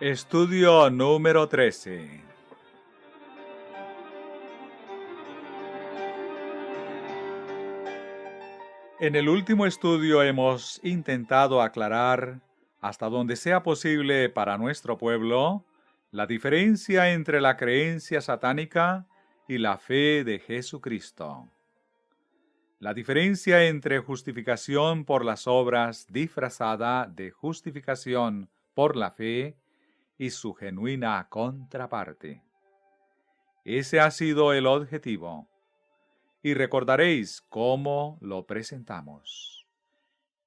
Estudio número 13. En el último estudio hemos intentado aclarar, hasta donde sea posible para nuestro pueblo, la diferencia entre la creencia satánica y la fe de Jesucristo. La diferencia entre justificación por las obras disfrazada de justificación por la fe y su genuina contraparte. Ese ha sido el objetivo, y recordaréis cómo lo presentamos.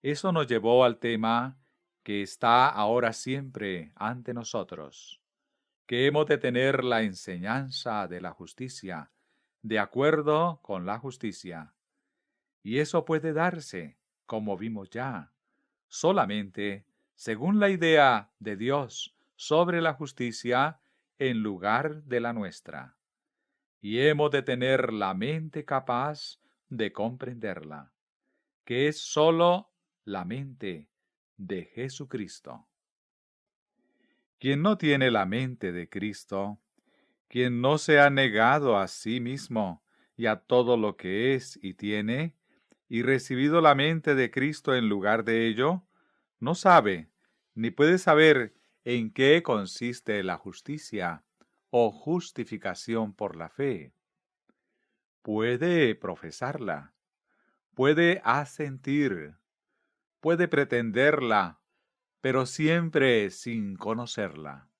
Eso nos llevó al tema que está ahora siempre ante nosotros, que hemos de tener la enseñanza de la justicia, de acuerdo con la justicia. Y eso puede darse, como vimos ya, solamente según la idea de Dios sobre la justicia en lugar de la nuestra. Y hemos de tener la mente capaz de comprenderla, que es sólo la mente de Jesucristo. Quien no tiene la mente de Cristo, quien no se ha negado a sí mismo y a todo lo que es y tiene, y recibido la mente de Cristo en lugar de ello, no sabe, ni puede saber en qué consiste la justicia o justificación por la fe. Puede profesarla, puede asentir, puede pretenderla, pero siempre sin conocerla,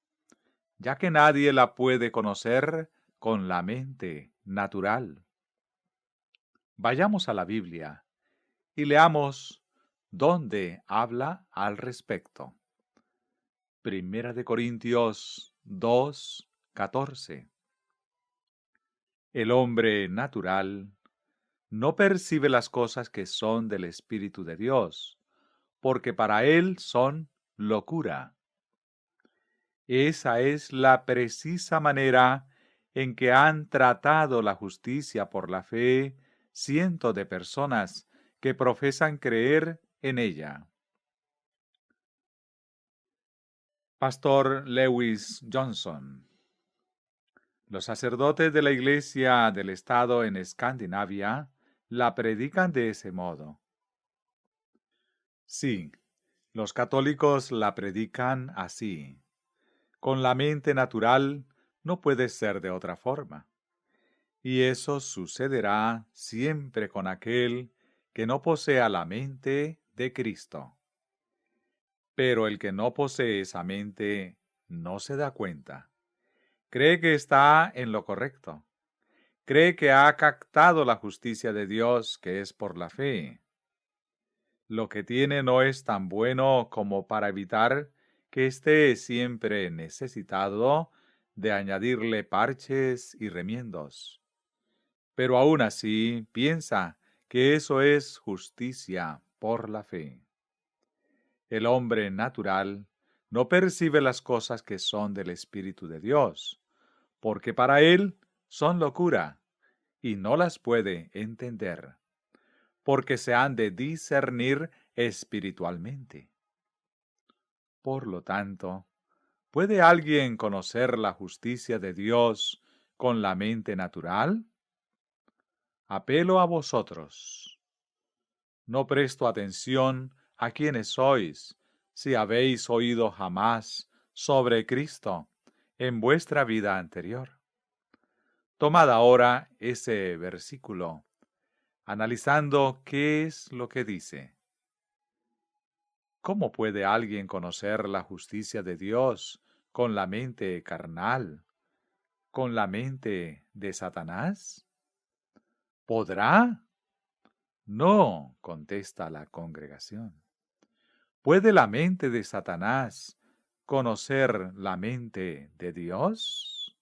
ya que nadie la puede conocer con la mente natural. Vayamos a la Biblia y leamos dónde habla al respecto. Primera de Corintios 2:14. El hombre natural no percibe las cosas que son del Espíritu de Dios, porque para él son locura. Esa es la precisa manera en que han tratado la justicia por la fe cientos de personas que profesan creer en ella. Pastor Lewis Johnson. Los sacerdotes de la Iglesia del Estado en Escandinavia la predican de ese modo. Sí, los católicos la predican así. Con la mente natural no puede ser de otra forma. Y eso sucederá siempre con aquel que no posea la mente de Cristo. Pero el que no posee esa mente no se da cuenta. Cree que está en lo correcto. Cree que ha captado la justicia de Dios que es por la fe. Lo que tiene no es tan bueno como para evitar que esté siempre necesitado de añadirle parches y remiendos. Pero aún así piensa que eso es justicia por la fe. El hombre natural no percibe las cosas que son del Espíritu de Dios, porque para él son locura, y no las puede entender, porque se han de discernir espiritualmente. Por lo tanto, ¿puede alguien conocer la justicia de Dios con la mente natural? Apelo a vosotros. No presto atención a quiénes sois, si habéis oído jamás sobre Cristo en vuestra vida anterior. Tomad ahora ese versículo, analizando qué es lo que dice. ¿Cómo puede alguien conocer la justicia de Dios con la mente carnal, con la mente de Satanás? ¿Podrá? No, contesta la congregación. ¿Puede la mente de Satanás conocer la mente de Dios?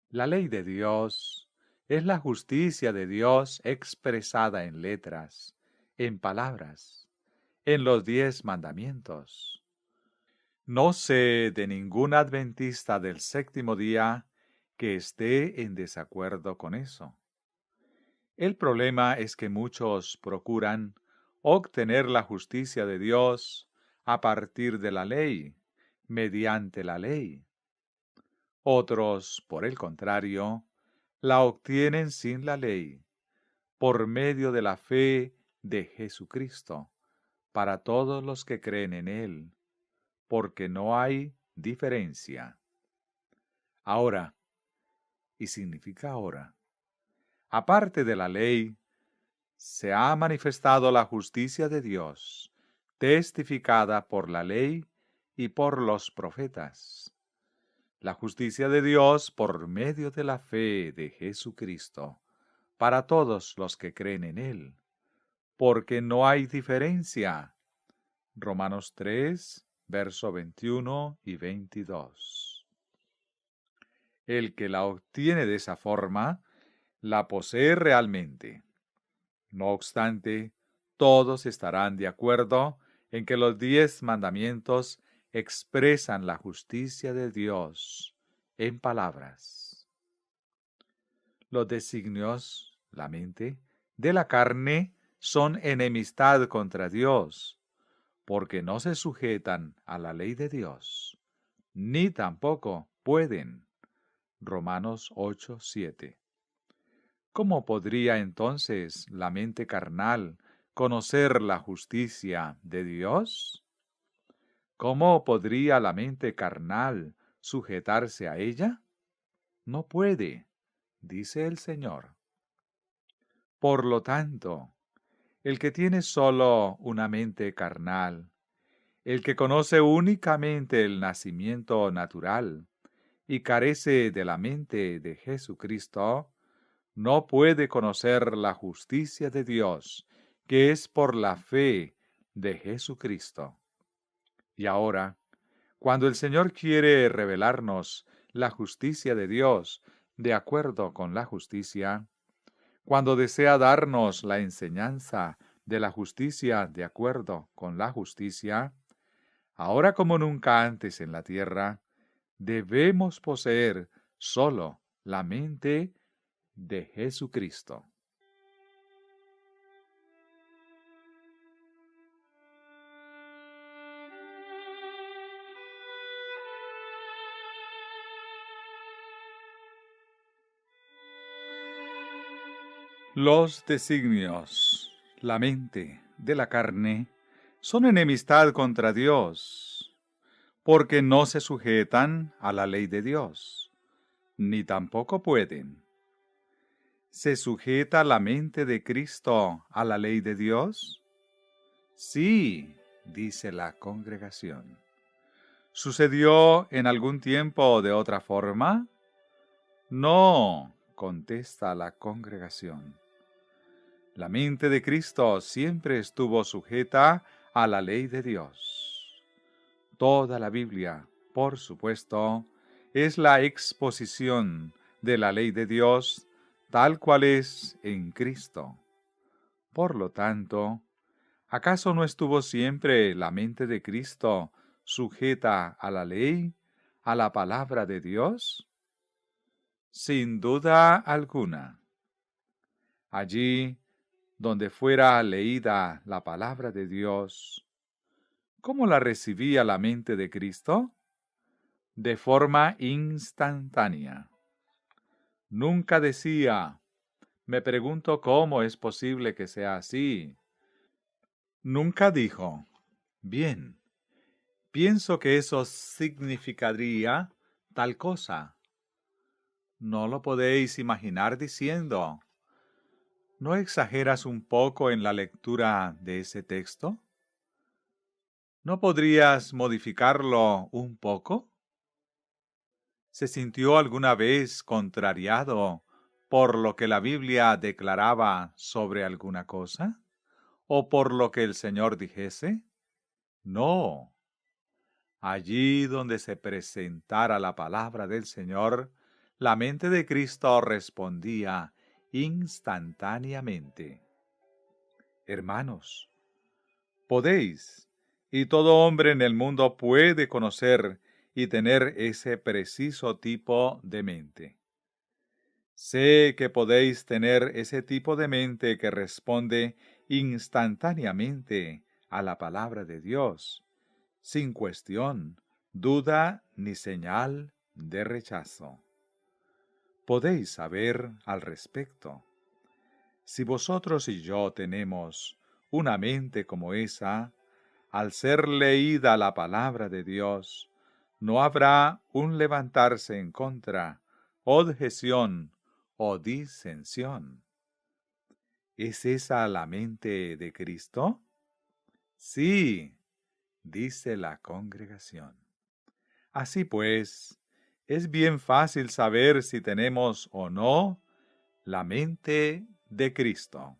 La ley de Dios es la justicia de Dios expresada en letras, en palabras, en los 10 mandamientos. No sé de ningún adventista del séptimo día que esté en desacuerdo con eso. El problema es que muchos procuran obtener la justicia de Dios a partir de la ley, mediante la ley. Otros, por el contrario, la obtienen sin la ley, por medio de la fe de Jesucristo, para todos los que creen en Él, porque no hay diferencia. Ahora, y significa ahora, aparte de la ley, se ha manifestado la justicia de Dios, testificada por la ley y por los profetas. La justicia de Dios por medio de la fe de Jesucristo, para todos los que creen en Él, porque no hay diferencia. Romanos 3, verso 21 y 22. El que la obtiene de esa forma, la posee realmente. No obstante, todos estarán de acuerdo en que los 10 mandamientos expresan la justicia de Dios en palabras. Los designios, la mente, de la carne son enemistad contra Dios, porque no se sujetan a la ley de Dios, ni tampoco pueden. Romanos 8, 7. ¿Cómo podría entonces la mente carnal conocer la justicia de Dios? ¿Cómo podría la mente carnal sujetarse a ella? No puede, dice el Señor. Por lo tanto, el que tiene solo una mente carnal, el que conoce únicamente el nacimiento natural y carece de la mente de Jesucristo, no puede conocer la justicia de Dios, que es por la fe de Jesucristo. Y ahora, cuando el Señor quiere revelarnos la justicia de Dios de acuerdo con la justicia, cuando desea darnos la enseñanza de la justicia de acuerdo con la justicia, ahora como nunca antes en la tierra, debemos poseer solo la mente de Jesucristo. Los designios, la mente de la carne, son enemistad contra Dios, porque no se sujetan a la ley de Dios, ni tampoco pueden. ¿Se sujeta la mente de Cristo a la ley de Dios? Sí, dice la congregación. ¿Sucedió en algún tiempo de otra forma? No, contesta la congregación. La mente de Cristo siempre estuvo sujeta a la ley de Dios. Toda la Biblia, por supuesto, es la exposición de la ley de Dios tal cual es en Cristo. Por lo tanto, ¿acaso no estuvo siempre la mente de Cristo sujeta a la ley, a la palabra de Dios? Sin duda alguna. Allí donde fuera leída la palabra de Dios, ¿cómo la recibía la mente de Cristo? De forma instantánea. Nunca decía, me pregunto cómo es posible que sea así. Nunca dijo, bien, pienso que eso significaría tal cosa. ¿No lo podéis imaginar diciendo, ¿no exageras un poco en la lectura de ese texto? ¿No podrías modificarlo un poco? ¿Se sintió alguna vez contrariado por lo que la Biblia declaraba sobre alguna cosa? ¿O por lo que el Señor dijese? No. Allí donde se presentara la palabra del Señor, la mente de Cristo respondía instantáneamente. Hermanos, podéis, y todo hombre en el mundo puede conocer y tener ese preciso tipo de mente. Sé que podéis tener ese tipo de mente que responde instantáneamente a la palabra de Dios, sin cuestión, duda ni señal de rechazo. Podéis saber al respecto. Si vosotros y yo tenemos una mente como esa, al ser leída la palabra de Dios, no habrá un levantarse en contra, objeción o disensión. ¿Es esa la mente de Cristo? Sí, dice la congregación. Así pues, es bien fácil saber si tenemos o no la mente de Cristo.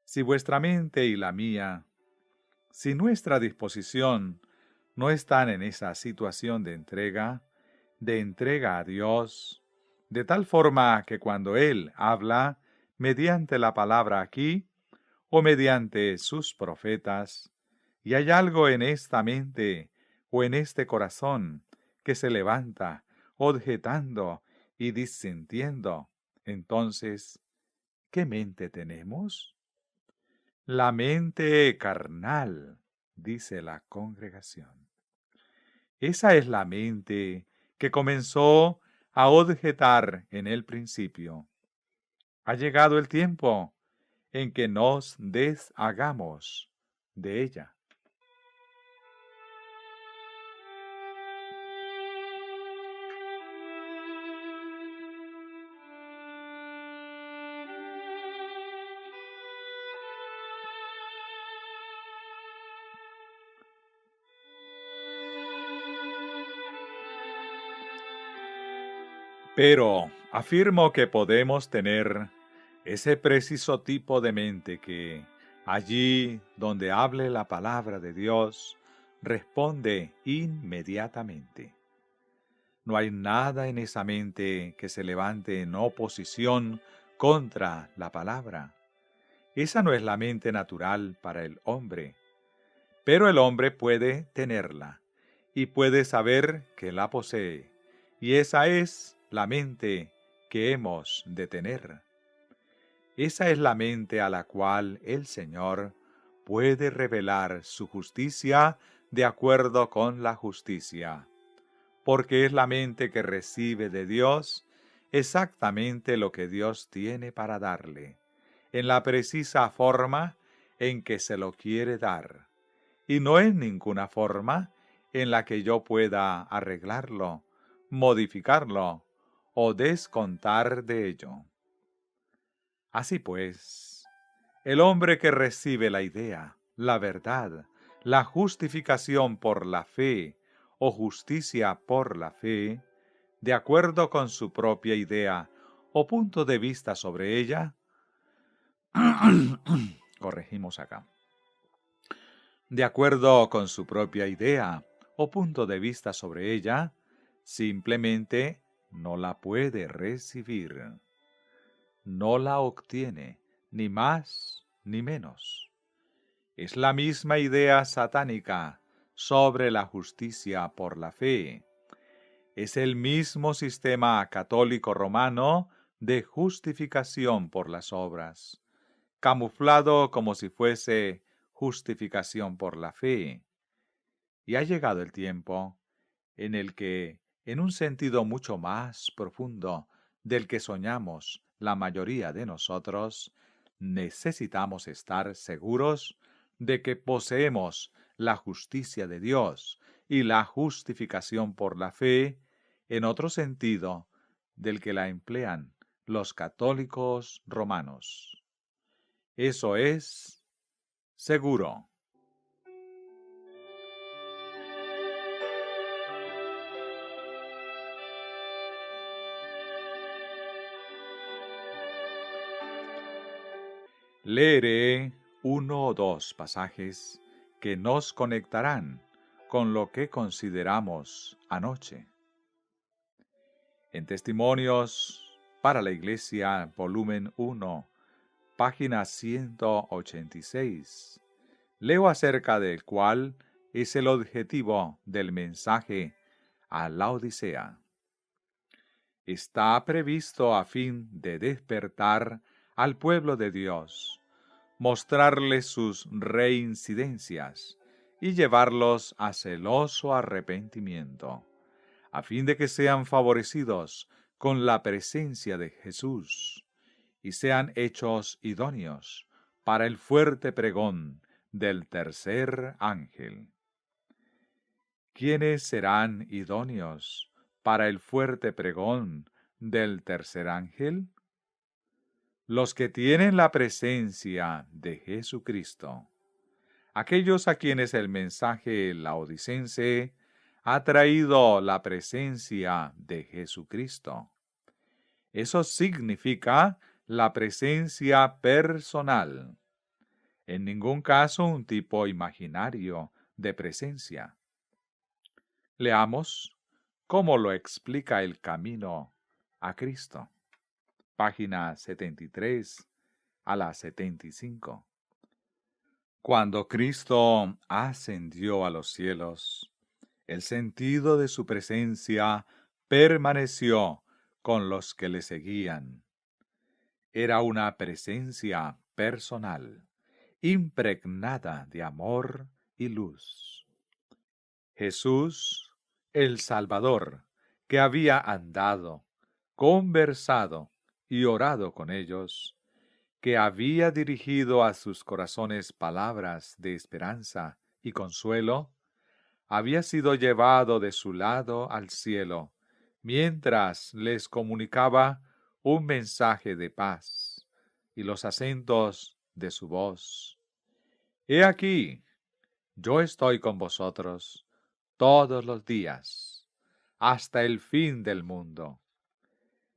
Si vuestra mente y la mía, si nuestra disposición no están en esa situación de entrega a Dios, de tal forma que cuando Él habla mediante la palabra aquí o mediante sus profetas, y hay algo en esta mente o en este corazón que se levanta, objetando y disintiendo, entonces, ¿qué mente tenemos? La mente carnal, dice la congregación. Esa es la mente que comenzó a objetar en el principio. Ha llegado el tiempo en que nos deshagamos de ella. Pero afirmo que podemos tener ese preciso tipo de mente que, allí donde hable la palabra de Dios, responde inmediatamente. No hay nada en esa mente que se levante en oposición contra la palabra. Esa no es la mente natural para el hombre, pero el hombre puede tenerla y puede saber que la posee, y esa es la mente que hemos de tener. Esa es la mente a la cual el Señor puede revelar su justicia de acuerdo con la justicia, porque es la mente que recibe de Dios exactamente lo que Dios tiene para darle, en la precisa forma en que se lo quiere dar, y no en ninguna forma en la que yo pueda arreglarlo, modificarlo o descontar de ello. Así pues, el hombre que recibe la idea, la verdad, la justificación por la fe o justicia por la fe, de acuerdo con su propia idea o punto de vista sobre ella, corregimos acá, de acuerdo con su propia idea o punto de vista sobre ella, simplemente no la puede recibir, no la obtiene, ni más ni menos. Es la misma idea satánica sobre la justicia por la fe. Es el mismo sistema católico romano de justificación por las obras, camuflado como si fuese justificación por la fe. Y ha llegado el tiempo en el que, en un sentido mucho más profundo del que soñamos la mayoría de nosotros, necesitamos estar seguros de que poseemos la justicia de Dios y la justificación por la fe, en otro sentido del que la emplean los católicos romanos. Eso es seguro. Leeré uno o dos pasajes que nos conectarán con lo que consideramos anoche. En Testimonios para la Iglesia, volumen 1, página 186, leo acerca del cual es el objetivo del mensaje a la Odisea. Está previsto a fin de despertar al pueblo de Dios, mostrarles sus reincidencias y llevarlos a celoso arrepentimiento, a fin de que sean favorecidos con la presencia de Jesús y sean hechos idóneos para el fuerte pregón del tercer ángel. ¿Quiénes serán idóneos para el fuerte pregón del tercer ángel? Los que tienen la presencia de Jesucristo, aquellos a quienes el mensaje laodicense ha traído la presencia de Jesucristo. Eso significa la presencia personal, en ningún caso un tipo imaginario de presencia. Leamos cómo lo explica el camino a Cristo. Página 73 a la 75. Cuando Cristo ascendió a los cielos, el sentido de su presencia permaneció con los que le seguían. Era una presencia personal, impregnada de amor y luz. Jesús, el Salvador, que había andado, conversado y orado con ellos, que había dirigido a sus corazones palabras de esperanza y consuelo, había sido llevado de su lado al cielo, mientras les comunicaba un mensaje de paz y los acentos de su voz. He aquí, yo estoy con vosotros todos los días, hasta el fin del mundo.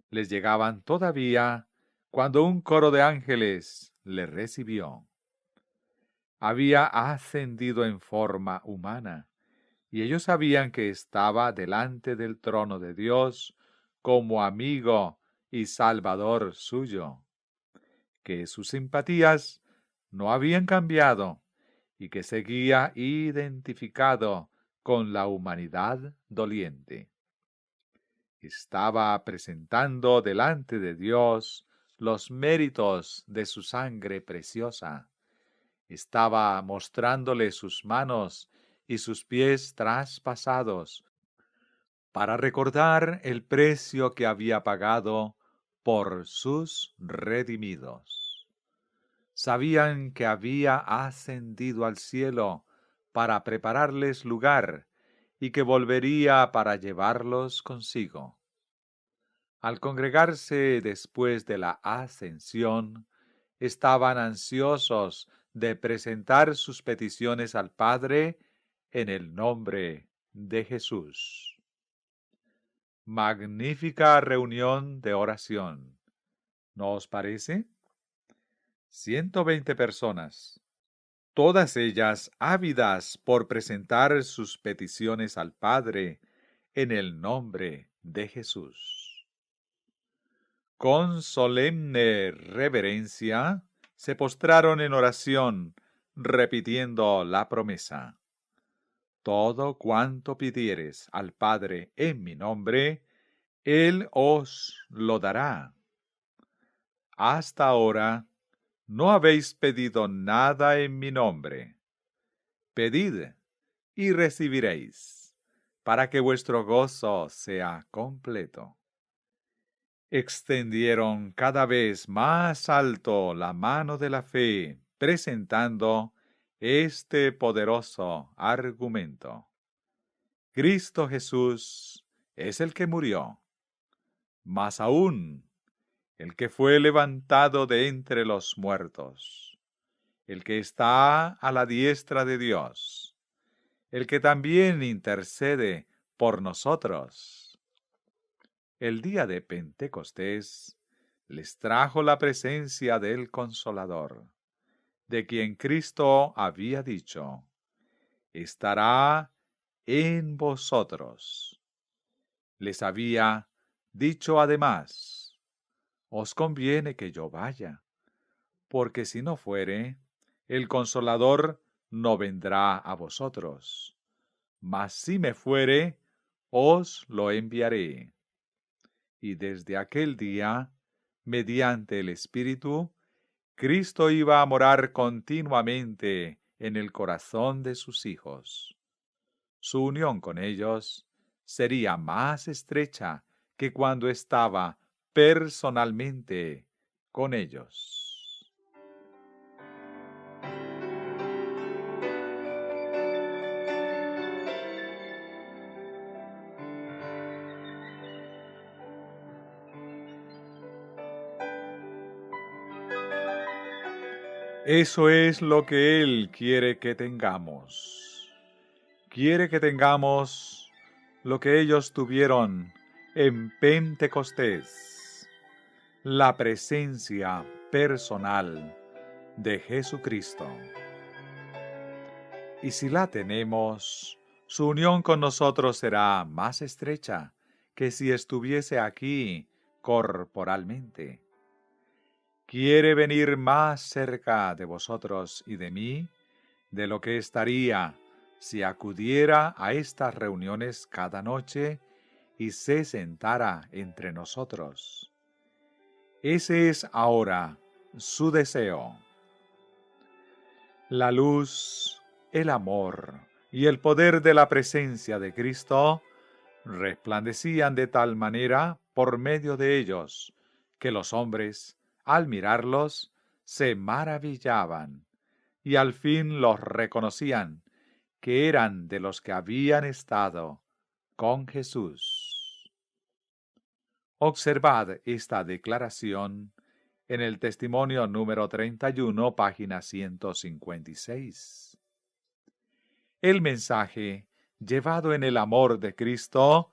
Les llegaban todavía cuando un coro de ángeles le recibió. Había ascendido en forma humana, y ellos sabían que estaba delante del trono de Dios como amigo y salvador suyo, que sus simpatías no habían cambiado y que seguía identificado con la humanidad doliente. Estaba presentando delante de Dios los méritos de su sangre preciosa. Estaba mostrándole sus manos y sus pies traspasados para recordar el precio que había pagado por sus redimidos. Sabían que había ascendido al cielo para prepararles lugar y que volvería para llevarlos consigo. Al congregarse después de la ascensión, estaban ansiosos de presentar sus peticiones al Padre en el nombre de Jesús. Magnífica reunión de oración, ¿no os parece? 120 personas, todas ellas ávidas por presentar sus peticiones al Padre en el nombre de Jesús. Con solemne reverencia se postraron en oración, repitiendo la promesa: todo cuanto pidiereis al Padre en mi nombre, Él os lo dará. Hasta ahora no habéis pedido nada en mi nombre. Pedid y recibiréis, para que vuestro gozo sea completo. Extendieron cada vez más alto la mano de la fe, presentando este poderoso argumento: Cristo Jesús es el que murió, más aún, el que fue levantado de entre los muertos, el que está a la diestra de Dios, el que también intercede por nosotros. El día de Pentecostés les trajo la presencia del Consolador, de quien Cristo había dicho: estará en vosotros. Les había dicho además: os conviene que yo vaya, porque si no fuere, el Consolador no vendrá a vosotros, mas si me fuere, os lo enviaré. Y desde aquel día, mediante el Espíritu, Cristo iba a morar continuamente en el corazón de sus hijos. Su unión con ellos sería más estrecha que cuando estaba personalmente con ellos. Eso es lo que Él quiere que tengamos. Quiere que tengamos lo que ellos tuvieron en Pentecostés, la presencia personal de Jesucristo. Y si la tenemos, su unión con nosotros será más estrecha que si estuviese aquí corporalmente. Quiere venir más cerca de vosotros y de mí de lo que estaría si acudiera a estas reuniones cada noche y se sentara entre nosotros. Ese es ahora su deseo. La luz, el amor y el poder de la presencia de Cristo resplandecían de tal manera por medio de ellos que los hombres, al mirarlos, se maravillaban y al fin los reconocían que eran de los que habían estado con Jesús. Observad esta declaración en el testimonio número 31, página 156. El mensaje, llevado en el amor de Cristo,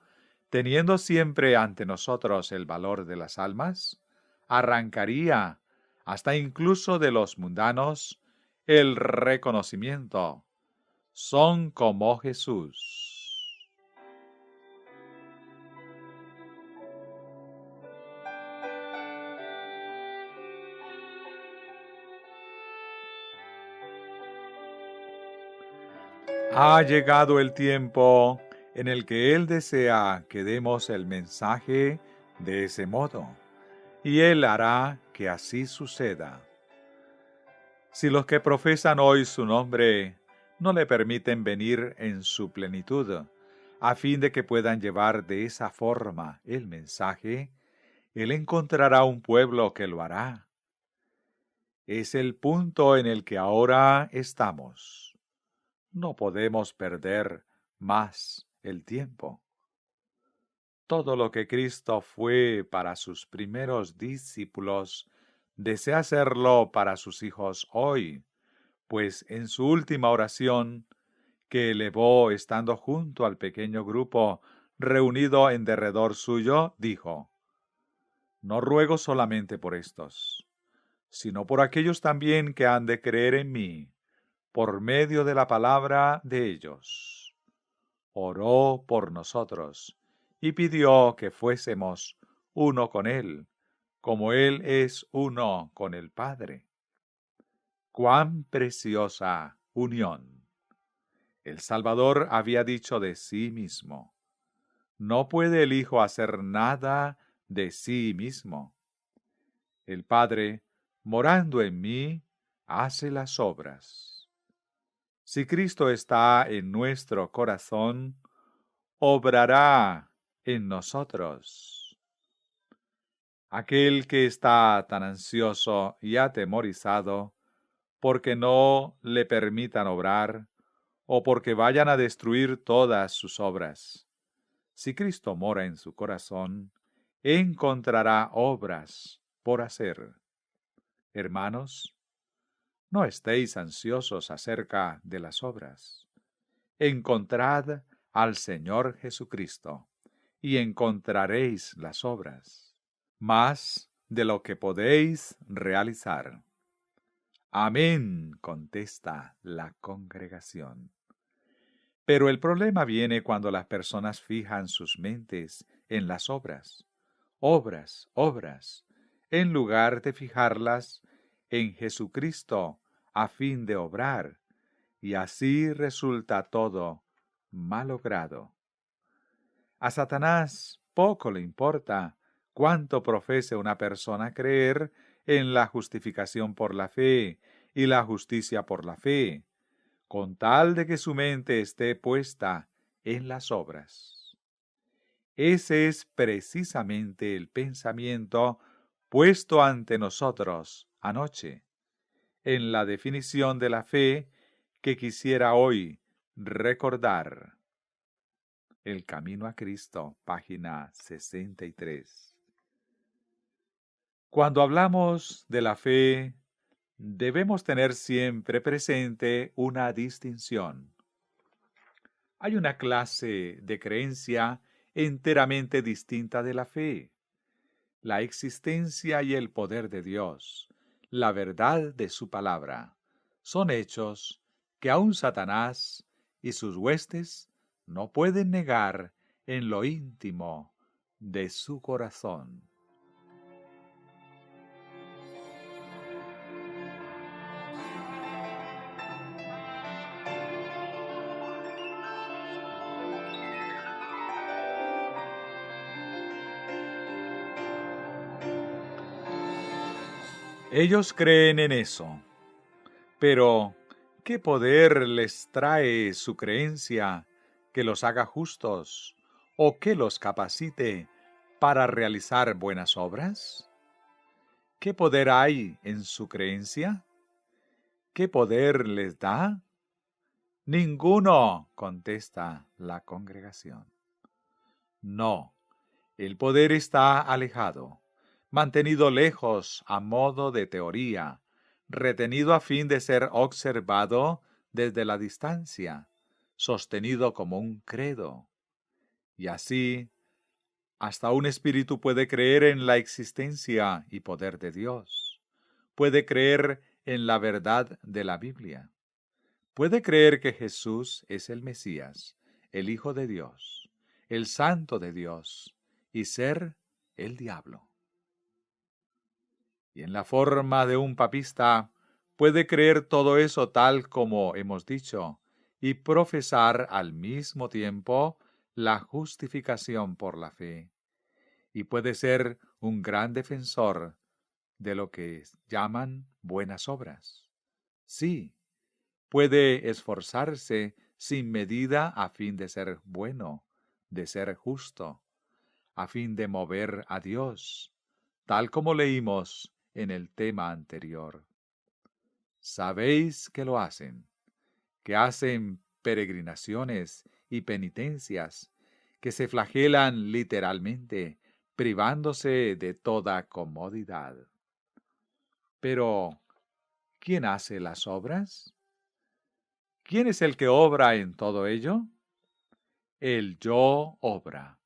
teniendo siempre ante nosotros el valor de las almas, arrancaría, hasta incluso de los mundanos, el reconocimiento. Son como Jesús. Ha llegado el tiempo en el que Él desea que demos el mensaje de ese modo, y Él hará que así suceda. Si los que profesan hoy su nombre no le permiten venir en su plenitud, a fin de que puedan llevar de esa forma el mensaje, Él encontrará un pueblo que lo hará. Es el punto en el que ahora estamos. No podemos perder más el tiempo. Todo lo que Cristo fue para sus primeros discípulos, desea hacerlo para sus hijos hoy, pues en su última oración, que elevó estando junto al pequeño grupo reunido en derredor suyo, dijo: No ruego solamente por estos, sino por aquellos también que han de creer en mí, por medio de la palabra de ellos. Oró por nosotros y pidió que fuésemos uno con Él, como Él es uno con el Padre. ¡Cuán preciosa unión! El Salvador había dicho de sí mismo: No puede el Hijo hacer nada de sí mismo. El Padre, morando en mí, hace las obras. Si Cristo está en nuestro corazón, obrará en nosotros. Aquel que está tan ansioso y atemorizado porque no le permitan obrar o porque vayan a destruir todas sus obras, si Cristo mora en su corazón, encontrará obras por hacer. Hermanos, no estéis ansiosos acerca de las obras. Encontrad al Señor Jesucristo, y encontraréis las obras, más de lo que podéis realizar. Amén, contesta la congregación. Pero el problema viene cuando las personas fijan sus mentes en las obras, obras, en lugar de fijarlas en Jesucristo a fin de obrar, y así resulta todo malogrado. A Satanás poco le importa cuánto profese una persona creer en la justificación por la fe y la justicia por la fe, con tal de que su mente esté puesta en las obras. Ese es precisamente el pensamiento puesto ante nosotros anoche, en la definición de la fe que quisiera hoy recordar. El Camino a Cristo, página 63. Cuando hablamos de la fe, debemos tener siempre presente una distinción. Hay una clase de creencia enteramente distinta de la fe: la existencia y el poder de Dios, la verdad de su palabra, son hechos que aun Satanás y sus huestes no pueden negar en lo íntimo de su corazón. Ellos creen en eso, pero ¿qué poder les trae su creencia que los haga justos o que los capacite para realizar buenas obras? ¿Qué poder hay en su creencia? ¿Qué poder les da? Ninguno, contesta la congregación. No, el poder está alejado, mantenido lejos a modo de teoría, retenido a fin de ser observado desde la distancia, sostenido como un credo. Y así, hasta un espíritu puede creer en la existencia y poder de Dios, puede creer en la verdad de la Biblia, puede creer que Jesús es el Mesías, el Hijo de Dios, el Santo de Dios, y ser el diablo. Y en la forma de un papista, puede creer todo eso tal como hemos dicho, y profesar al mismo tiempo la justificación por la fe. Y puede ser un gran defensor de lo que llaman buenas obras. Sí, puede esforzarse sin medida a fin de ser bueno, de ser justo, a fin de mover a Dios, tal como leímos en el tema anterior. Sabéis que lo hacen, que hacen peregrinaciones y penitencias, que se flagelan literalmente, privándose de toda comodidad. Pero, ¿quién hace las obras? ¿Quién es el que obra en todo ello? El yo obra,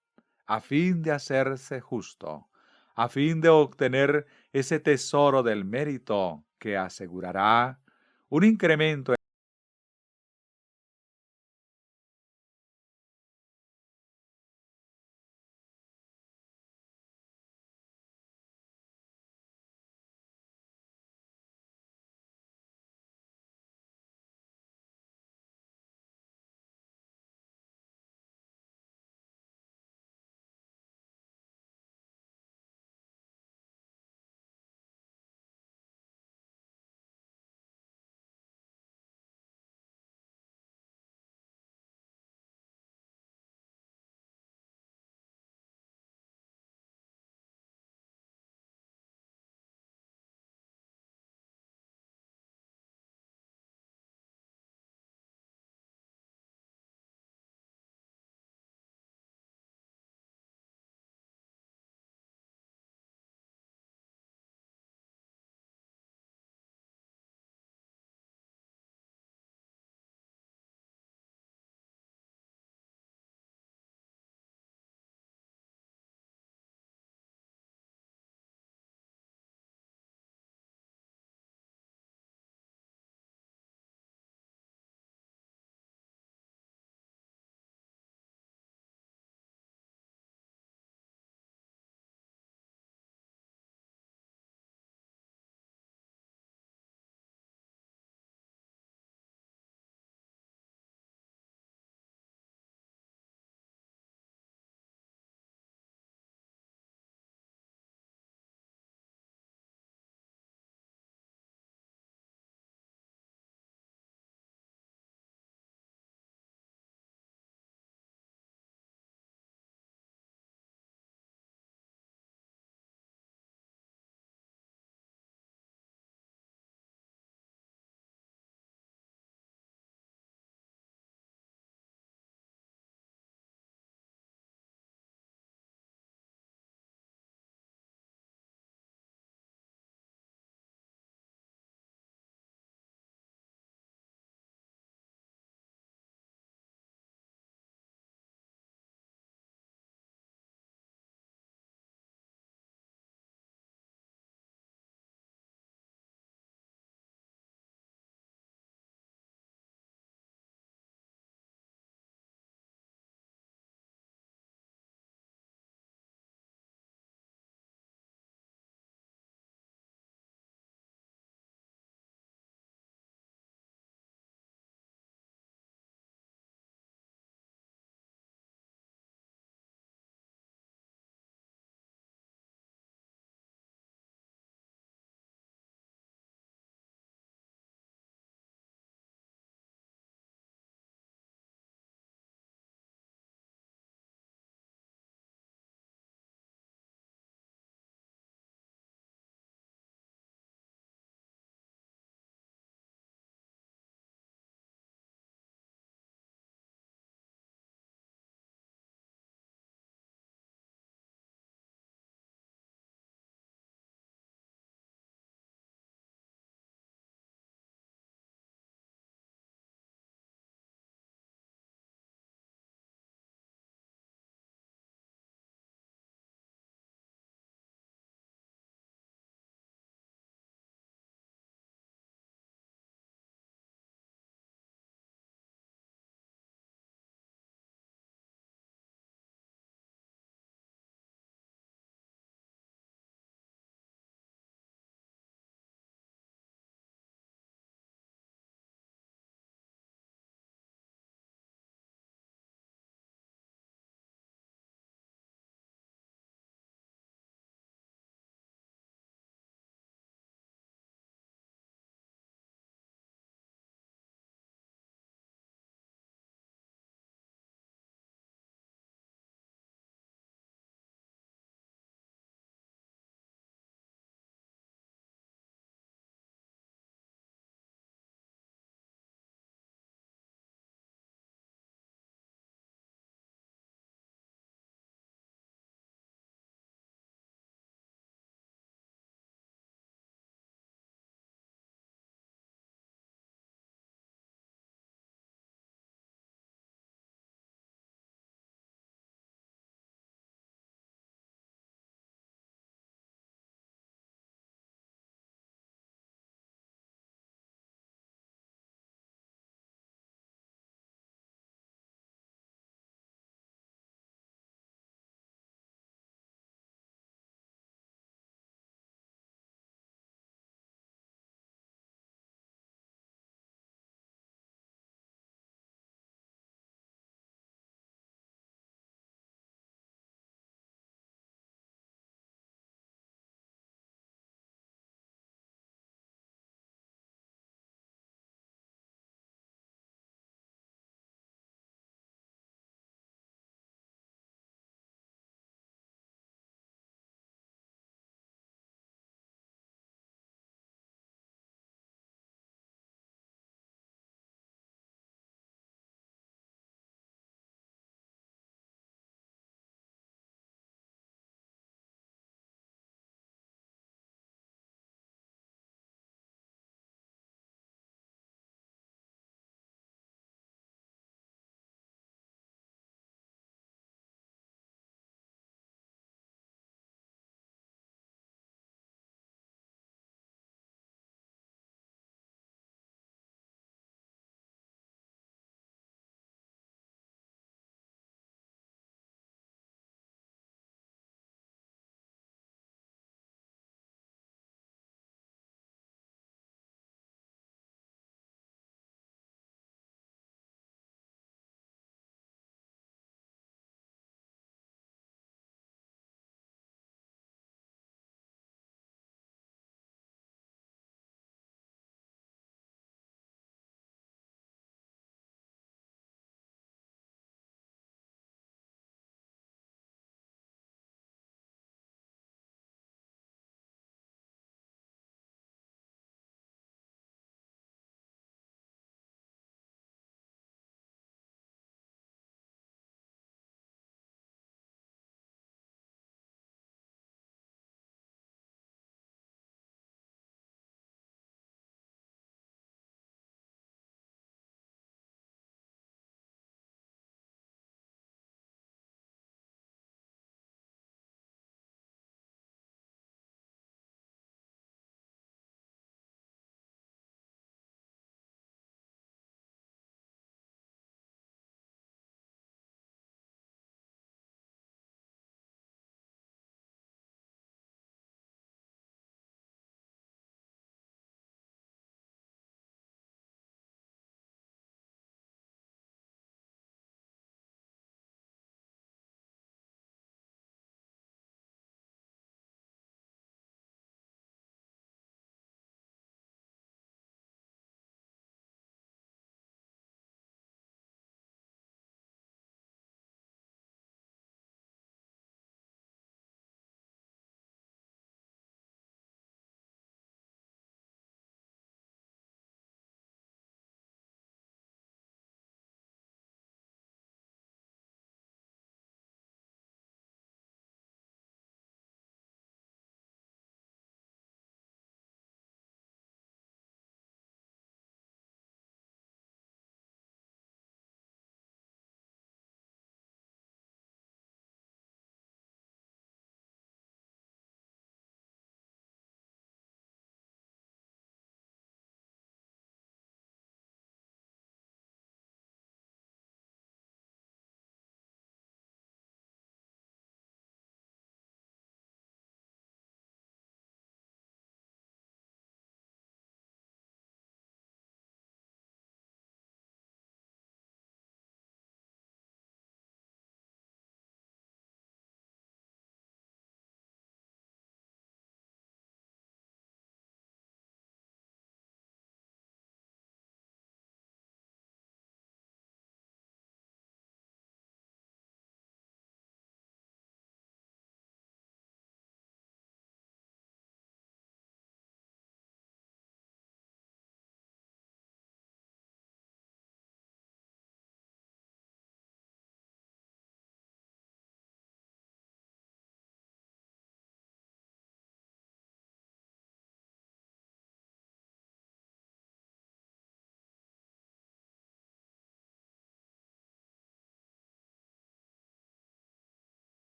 a fin de hacerse justo, a fin de obtener ese tesoro del mérito que asegurará un incremento